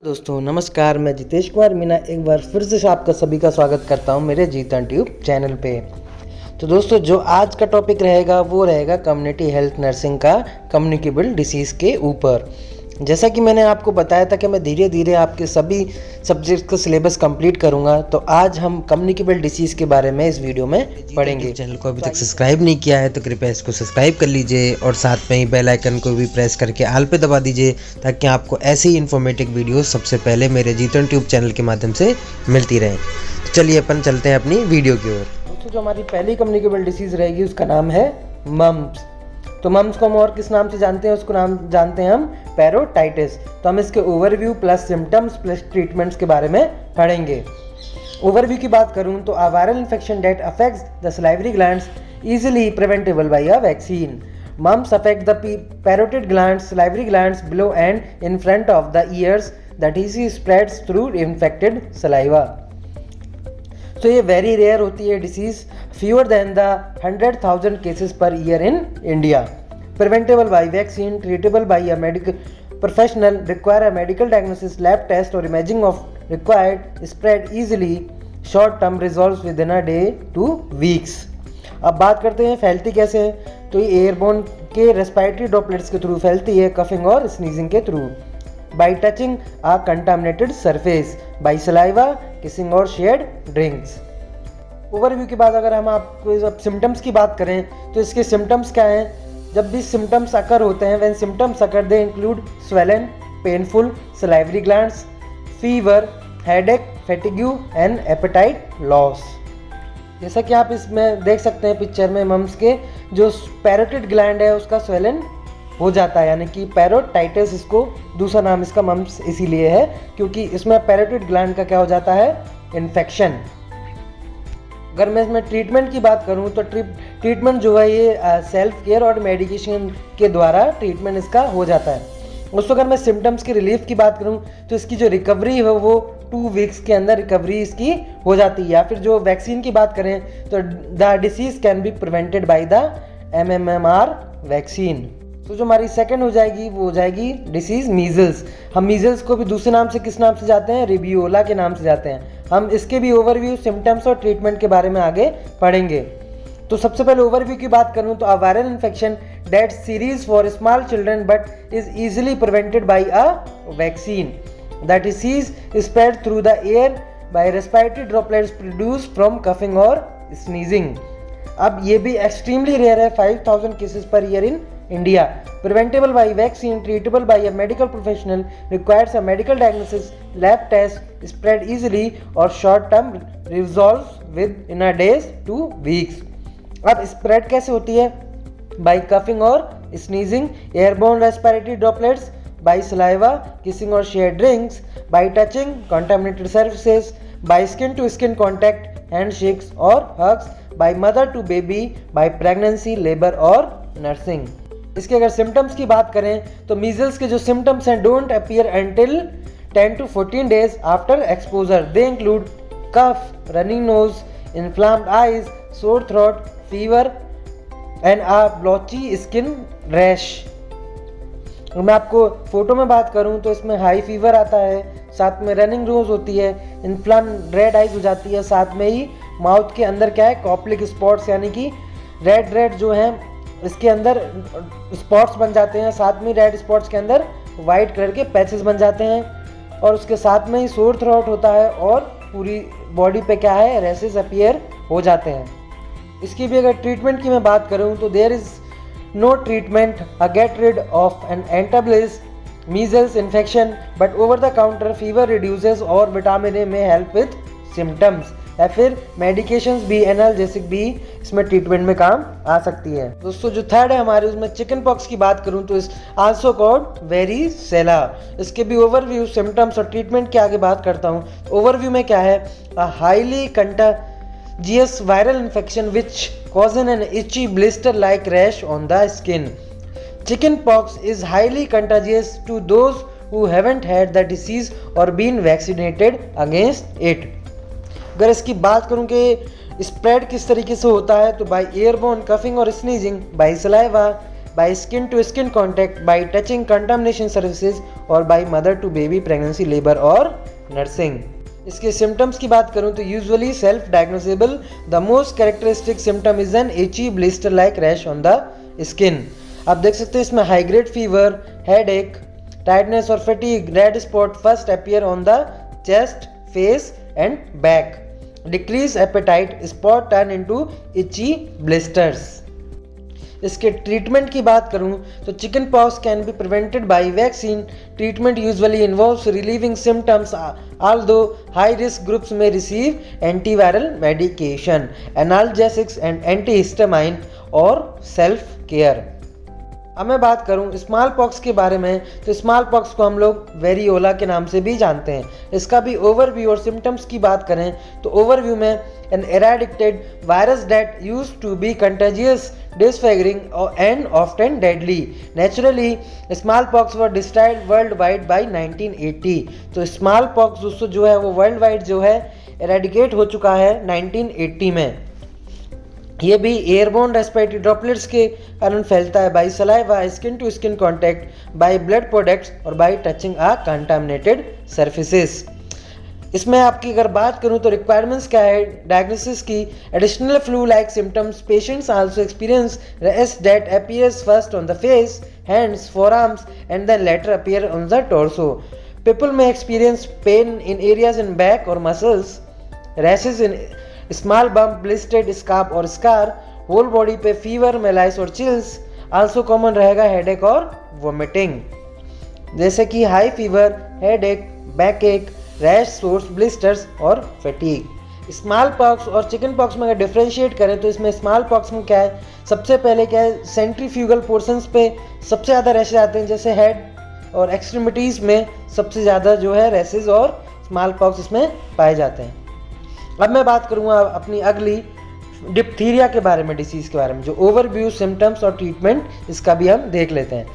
दोस्तों नमस्कार, मैं जितेश कुमार मीना एक बार फिर से आपका सभी का स्वागत करता हूं मेरे जीतन ट्यूब चैनल पे। तो दोस्तों जो आज का टॉपिक रहेगा वो रहेगा कम्युनिटी हेल्थ नर्सिंग का कम्युनिकेबल डिसीज़ के ऊपर। जैसा कि मैंने आपको बताया था कि मैं धीरे धीरे आपके सभी सब्जेक्ट्स का सिलेबस कंप्लीट करूंगा, तो आज हम कम्युनिकेबल डिसीज़ के बारे में इस वीडियो में पढ़ेंगे। चैनल को अभी तक सब्सक्राइब नहीं किया है तो कृपया इसको सब्सक्राइब कर लीजिए और साथ में ही बेल आइकन को भी प्रेस करके ऑल पे दबा दीजिए ताकि आपको ऐसी ही इन्फॉर्मेटिव वीडियो सबसे पहले मेरे जीतन ट्यूब चैनल के माध्यम से मिलती रहे। तो चलिए अपन चलते हैं अपनी वीडियो की ओर। दोस्तों जो हमारी पहली कम्युनिकेबल डिसीज़ रहेगी उसका नाम है मम्प्स। तो मम्प्स को हम और किस नाम से जानते हैं, उसको नाम जानते हैं हम पैरोटाइटिस। तो हम इसके overview plus symptoms plus treatments के बारे में पढ़ेंगे। ओवरव्यू की बात करूं तो a viral infection that affects the salivary glands easily preventable by a vaccine. Mumps affect the parotid glands, salivary glands below and in front of the ears. The disease spreads through infected saliva. तो ये very rare होती है disease, fewer than the 100,000 cases per year in India. Preventable by vaccine, treatable by a medical professional, require a medical diagnosis, lab test और imaging ऑफ required, spread easily, short term resolve within a day to weeks. अब बात करते हैं फैलती कैसे है। तो ये एयरबोर्न के रेस्पिरेटरी ड्रॉपलेट्स के थ्रू फैलती है, कफिंग और स्नीजिंग के through, by touching a contaminated surface, by saliva, kissing और शेयर्ड ड्रिंक्स। ओवरव्यू के बाद अगर हम आपको अब सिम्टम्स की बात करें तो इसके सिम्टम्स क्या हैं। जब भी सिम्टम्स अकर होते हैं, when symptoms occur they include swollen, painful, salivary glands, fever, headache, fatigue and apatite loss. जैसा कि आप इसमें देख सकते हैं पिक्चर में, मम्स के जो पैरोटिड ग्लैंड है उसका स्वेलन हो जाता है, यानी कि पैरोटाइटिस, इसको दूसरा नाम इसका मम्स इसीलिए है क्योंकि इसमें पैरोटिड ग्लैंड का क्या हो जाता है, इन्फेक्शन। अगर मैं इसमें ट्रीटमेंट की बात करूं तो ट्रीटमेंट जो है ये सेल्फ केयर और मेडिकेशन के द्वारा ट्रीटमेंट इसका हो जाता है। उसको अगर मैं सिम्टम्स की रिलीफ की बात करूं तो इसकी जो रिकवरी है वो 2 वीक्स के अंदर रिकवरी इसकी हो जाती है। या फिर जो वैक्सीन की बात करें तो the disease can be prevented by the MMR vaccine. तो जो हमारी सेकंड हो जाएगी वो हो जाएगी डिसीज मीजल्स। हम मीजल्स को भी दूसरे नाम से किस नाम से जाते हैं, रिबियोला के नाम से जाते हैं। हम इसके भी ओवरव्यू, सिम्टम्स और ट्रीटमेंट के बारे में आगे पढ़ेंगे। तो सबसे पहले ओवरव्यू की बात करूं तो a viral infection that serious for small children but is easily prevented by a vaccine. The disease spread through the air by respiratory droplets produced from coughing और स्नीजिंग। अब ये भी एक्सट्रीमली रेयर है, 5,000 cases per year in India. Preventable by vaccine, treatable by a medical professional, requires a medical diagnosis, lab test, spread easily और short term resolve within a days to weeks. अब spread कैसे होती है, by coughing और sneezing, airborne respiratory droplets, by saliva, kissing और share drinks, by touching contaminated surfaces, by skin to skin contact, handshakes और hugs, by mother to baby, by pregnancy, labour और nursing. इसके अगर symptoms की बात करें तो मीजल्स के जो सिम्टम्स हैं don't appear until 10 to 14 days after exposure. They include cough, running nose, inflamed eyes, sore throat, fever and a blotchy skin rash. मैं आपको फोटो में बात करूं तो इसमें हाई फीवर आता है, साथ में रनिंग नोज होती है, इन्फ्लाम रेड आइज हो जाती है, साथ में ही माउथ के अंदर क्या है, कॉप्लिक स्पॉट्स, यानी कि रेड जो हैं इसके अंदर स्पॉट्स बन जाते हैं, साथ में रेड स्पॉट्स के अंदर वाइट कलर के पैचेस बन जाते हैं और उसके साथ में ही सोर थ्रोट होता है और पूरी बॉडी पे क्या है, रैसेस अपीयर हो जाते हैं। इसकी भी अगर ट्रीटमेंट की मैं बात करूं तो there is no treatment a get rid of an established measles infection but over the counter fever reducers और vitamin A may help with symptoms, या फिर मेडिकेशंस भी, एनाल्जेसिक भी इसमें ट्रीटमेंट में काम आ सकती है। दोस्तों जो थर्ड है हमारे, उसमें चिकन पॉक्स की बात करूं तो इस आल्सो कॉल्ड वेरिसेला। इसके भी ओवरव्यू, सिम्टम्स और ट्रीटमेंट की आगे बात करता हूं। ओवरव्यू में क्या है, a highly contagious viral infection which causes an itchy blister like rash on the skin. Chicken pox is highly contagious to those who haven't had the disease or been vaccinated against it. अगर इसकी बात करूं कि spread किस तरीके से होता है तो बाय एयरबोर्न, कफिंग और sneezing, by saliva, by skin to skin contact, by touching contamination surfaces और by mother to baby pregnancy, labor और nursing. इसके सिम्टम्स की बात करूं तो usually self diagnosable. The most characteristic symptom is an itchy blister like rash on the skin. आप देख सकते हैं इसमें high grade fever, headache, tightness और fatigue, red spot first appear on the chest, face and back, decrease appetite, spot turn into itchy blisters. इसके treatment की बात करूं तो chicken pox can be prevented by vaccine. Treatment usually involves relieving symptoms although high risk groups may receive antiviral medication, analgesics and antihistamine और self care. अब मैं बात करूं स्मॉल पॉक्स के बारे में तो स्मॉल पॉक्स को हम लोग वेरियोला के नाम से भी जानते हैं. इसका भी ओवरव्यू और सिम्टम्स की बात करें तो ओवरव्यू में an eradicated virus that used to be contagious, disfiguring and often deadly. Naturally, smallpox were destroyed worldwide by 1980. तो smallpox दोस्तों जो है वो वर्ल्ड वाइड जो है eradicate हो चुका है 1980 में. ये भी एयरबोर्न रेस्पिरेटरी ड्रॉपलेट्स के कारण फैलता है by saliva, skin to skin contact, by blood products और by touching a contaminated surfaces. इसमें आपकी अगर बात करूं तो रिक्वायरमेंट्स क्या है डायग्नोसिस की. Additional flu like symptoms, patients also experience rash that appears first on the face, hands, forearms and then later appear on the torso. People may experience pain in areas in back और muscles, rashes in small bump, blistered scab और scar, whole body पे fever, malaise और chills. Also common रहेगा headache और vomiting, जैसे कि high fever, headache, back ache, rash, sores, blisters और fatigue. Small pox और चिकन पॉक्स में अगर डिफ्रेंशिएट करें तो इसमें स्मॉल पॉक्स में क्या है, सबसे पहले क्या है सेंट्रीफ्यूगल पोर्शंस पे सबसे ज़्यादा रैशेज आते हैं, जैसे हेड और एक्सट्रीमिटीज़ में सबसे ज़्यादा जो है रैशेज और स्मॉल पॉक्स इसमें पाए जाते हैं. अब मैं बात करूँगा अपनी अगली डिप्थीरिया के बारे में, डिसीज़ के बारे में, जो ओवरव्यू, सिम्टम्स और ट्रीटमेंट इसका भी हम देख लेते हैं.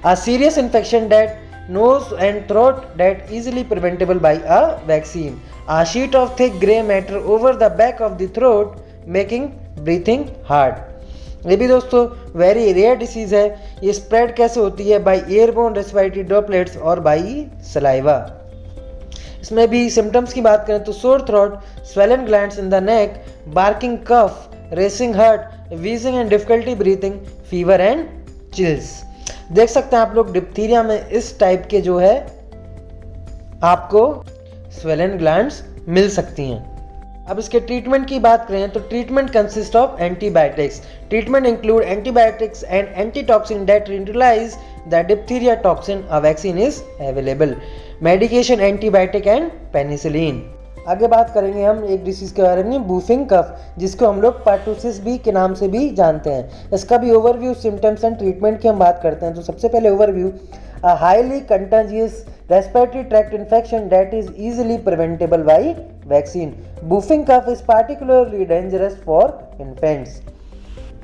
A serious infection that nose and throat that easily preventable by a vaccine. A sheet of thick grey matter over the back of the throat making breathing hard. ये भी दोस्तों वेरी रेयर डिसीज है. ये spread कैसे होती है, by airborne respiratory droplets और by saliva. इसमें भी सिम्टम्स की बात करें तो sore throat, swollen glands in the neck, barking cough, racing heart, wheezing and difficulty breathing, fever and chills. देख सकते हैं आप लोग डिप्थीरिया में इस टाइप के जो है आपको स्वेलन ग्लैंड्स मिल सकती हैं. अब इसके ट्रीटमेंट की बात करें तो treatment consist of antibiotics. Treatment include antibiotics and antitoxin that neutralize the diphtheria toxin. A vaccine is available. Medication antibiotic and penicillin. आगे बात करेंगे हम एक डिसीज़ के बारे में, बूफिंग कफ, जिसको हम लोग पर्टूसिस बी के नाम से भी जानते हैं. इसका भी ओवरव्यू, सिम्टम्स एंड ट्रीटमेंट की हम बात करते हैं तो सबसे पहले overview, a highly contagious respiratory tract infection that is easily preventable by vaccine. Whooping cough is particularly dangerous for infants.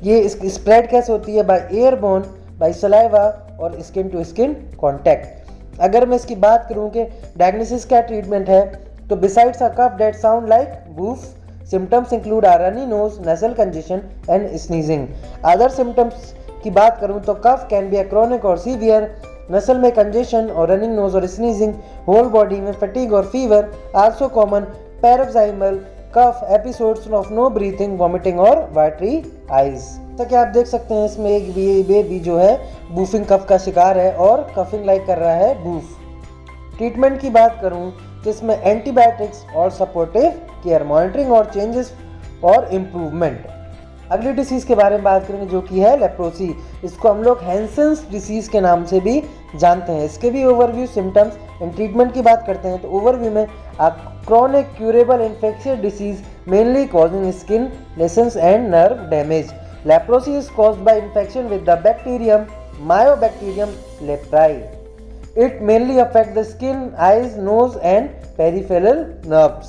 ये स्प्रेड कैसे होती है, बाय एयरबोर्न, बाय सलाइवा और स्किन टू स्किन कॉन्टैक्ट. अगर मैं इसकी बात करूँ कि डायग्नोसिस क्या ट्रीटमेंट है तो besides a cough that sound like boof, symptoms include a runny nose, nasal congestion and sneezing. Other symptoms की बात करूँ तो cough can be a chronic or severe, nasal में congestion और running nose और sneezing, whole body में fatigue और fever, also common paroxysmal cough, episodes of no breathing, vomiting और watery eyes. तो क्या आप देख सकते हैं इसमें एक बेबी जो है बूफिंग कफ का शिकार है और कफिंग लाइक कर रहा है बूफ. ट्रीटमेंट की बात करूँ जिसमें एंटीबायोटिक्स और सपोर्टिव केयर, मॉनिटरिंग और चेंजेस और इम्प्रूवमेंट. अगली डिसीज़ के बारे में बात करेंगे जो कि है लेप्रोसी. इसको हम लोग हैंसेंस डिसीज़ के नाम से भी जानते हैं. इसके भी ओवरव्यू, सिम्टम्स एंड ट्रीटमेंट की बात करते हैं तो ओवरव्यू में chronic curable infectious disease mainly causing skin lesions and nerve damage. Leprosy is caused by infection with the bacterium Mycobacterium leprae. It mainly affects the skin, eyes, nose and peripheral nerves.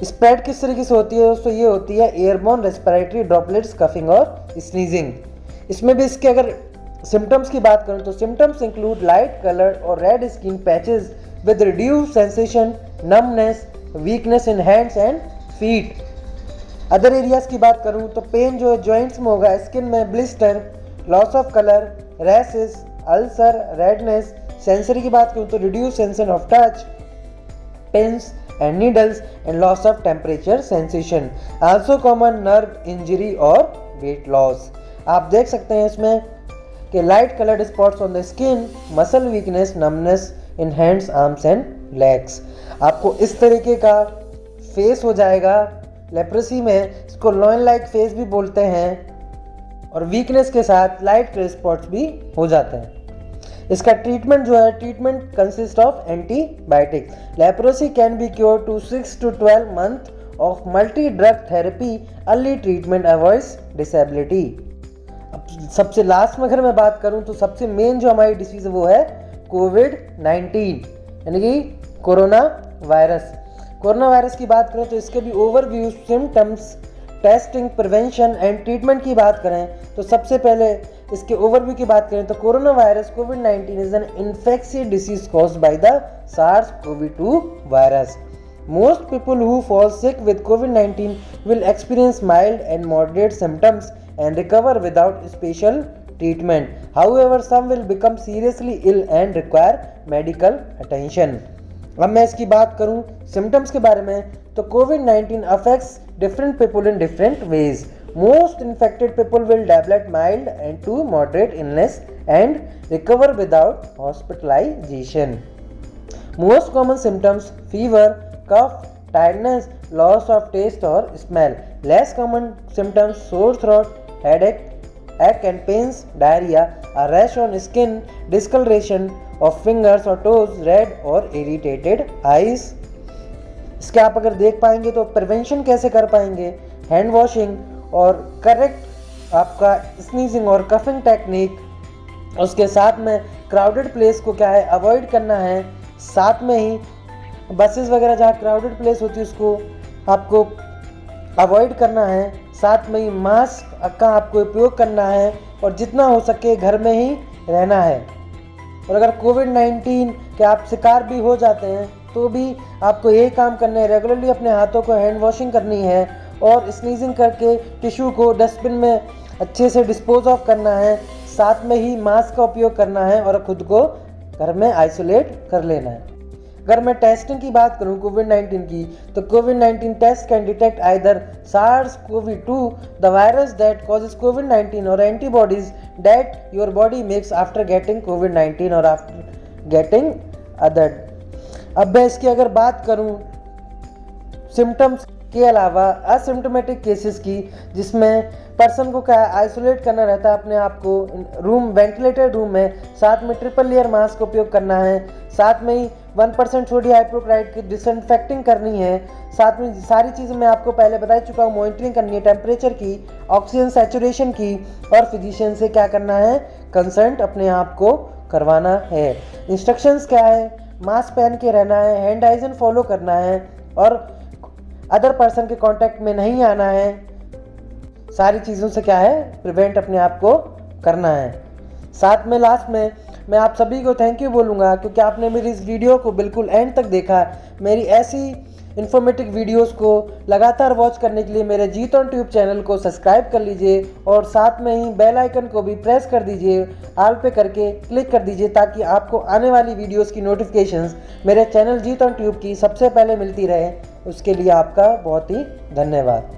Spread किस तरीके से होती है दोस्तों, ये होती है airborne respiratory droplets, coughing और स्नीजिंग. इसमें भी इसके अगर सिम्टम्स की बात करूँ तो सिम्टम्स इंक्लूड लाइट कलर और red skin patches with reduced sensation, numbness, weakness in hands and feet. Other areas की बात करूँ तो पेन जो है जॉइंट्स में होगा, स्किन में blister, loss of colour, rashes, ulcer, redness. Sensory की बात करूँ तो reduce sensation of touch, pins and needles and loss of temperature sensation. Also common nerve injury और वेट लॉस। आप देख सकते हैं इसमें कि light coloured spots on the skin, muscle weakness, numbness in hands, arms and legs. आपको इस तरीके का फेस हो जाएगा लेप्रोसी में, इसको लॉयन लाइक फेस भी बोलते हैं, और वीकनेस के साथ लाइट कलर स्पॉट्स भी हो जाते हैं। इसका ट्रीटमेंट जो है, treatment consist of antibiotics. Leprosy can be cure to 6 to 12 month of multi drug therapy. Early treatment avoids disability. अब सबसे लास्ट में अगर मैं बात करूं तो सबसे मेन जो हमारी डिसीज है वो है कोविड-19 यानी कि कोरोना वायरस। कोरोना वायरस की बात करें तो इसके भी overview, symptoms, testing, prevention and treatment की बात करें तो सबसे पहले इसके ओवरव्यू की बात करें तो corona virus covid is an infectious disease caused by the SARS-CoV-2 virus. Most people who fall sick with COVID-19 will experience mild and moderate symptoms and recover without special treatment. However, some will become seriously ill and require medical attention. अब मैं इसकी बात करूं symptoms के बारे में तो कोविड-19 affects different people in different ways. Most infected people will develop mild and to moderate illness and recover without hospitalisation. Most common symptoms fever, cough, tiredness, loss of taste or smell. Less common symptoms sore throat, headache, ache and pains, diarrhea, a rash on skin, discoloration of fingers or toes, red or irritated eyes. इसके आप अगर देख पाएंगे तो prevention कैसे कर पाएंगे, hand washing और करेक्ट आपका स्नीजिंग और कफिंग टेक्निक, उसके साथ में क्राउडेड प्लेस को क्या है अवॉइड करना है, साथ में ही बसेस वगैरह जहाँ क्राउडेड प्लेस होती है उसको आपको अवॉइड करना है, साथ में ही मास्क का आपको उपयोग करना है और जितना हो सके घर में ही रहना है। और अगर कोविड-19 के आप शिकार भी हो जाते हैं तो भी आपको यही काम करना है, रेगुलरली अपने हाथों को हैंड वॉशिंग करनी है और स्नीजिंग करके टिश्यू को डस्टबिन में अच्छे से डिस्पोज ऑफ करना है, साथ में ही मास्क का उपयोग करना है और खुद को घर में आइसोलेट कर लेना है। अगर मैं टेस्टिंग की बात करूं कोविड-19 की तो कोविड-19 test can detect either SARS-CoV-2 the virus that causes कोविड-19 और antibodies that your body makes after getting कोविड-19 और आफ्टर गेटिंग अदर। अब मैं इसकी अगर बात करूं सिम्टम्स के अलावा असिम्टोमेटिक केसेस की, जिसमें पर्सन को क्या आइसोलेट करना रहता है अपने आप को रूम, वेंटिलेटेड रूम में, साथ में ट्रिपल लेयर मास्क का उपयोग करना है, साथ में ही 1% सोडियम हाइपोक्लोराइड की डिसइंफेक्टिंग करनी है, साथ में सारी चीज़ें मैं आपको पहले बता चुका हूँ, मॉनिटरिंग करनी है टेम्परेचर की, ऑक्सीजन सैचुरेशन की, और फिजिशियन से क्या करना है कंसल्ट अपने आप को करवाना है। इंस्ट्रक्शंस क्या है, मास्क पहन के रहना है, हैंड हाइजीन फॉलो करना है और अदर पर्सन के कांटेक्ट में नहीं आना है। सारी चीज़ों से क्या है प्रिवेंट अपने आप को करना है। साथ में लास्ट में मैं आप सभी को थैंक यू बोलूँगा क्योंकि आपने मेरी इस वीडियो को बिल्कुल एंड तक देखा। मेरी ऐसी इन्फॉर्मेटिव वीडियोस को लगातार वॉच करने के लिए मेरे जीत ऑन ट्यूब चैनल को सब्सक्राइब कर लीजिए और साथ में ही बेल आइकन को भी प्रेस कर दीजिए, ऑल पे करके क्लिक कर दीजिए ताकि आपको आने वाली वीडियोस की नोटिफिकेशंस मेरे चैनल जीत ऑन ट्यूब की सबसे पहले मिलती रहे। उसके लिए आपका बहुत ही धन्यवाद।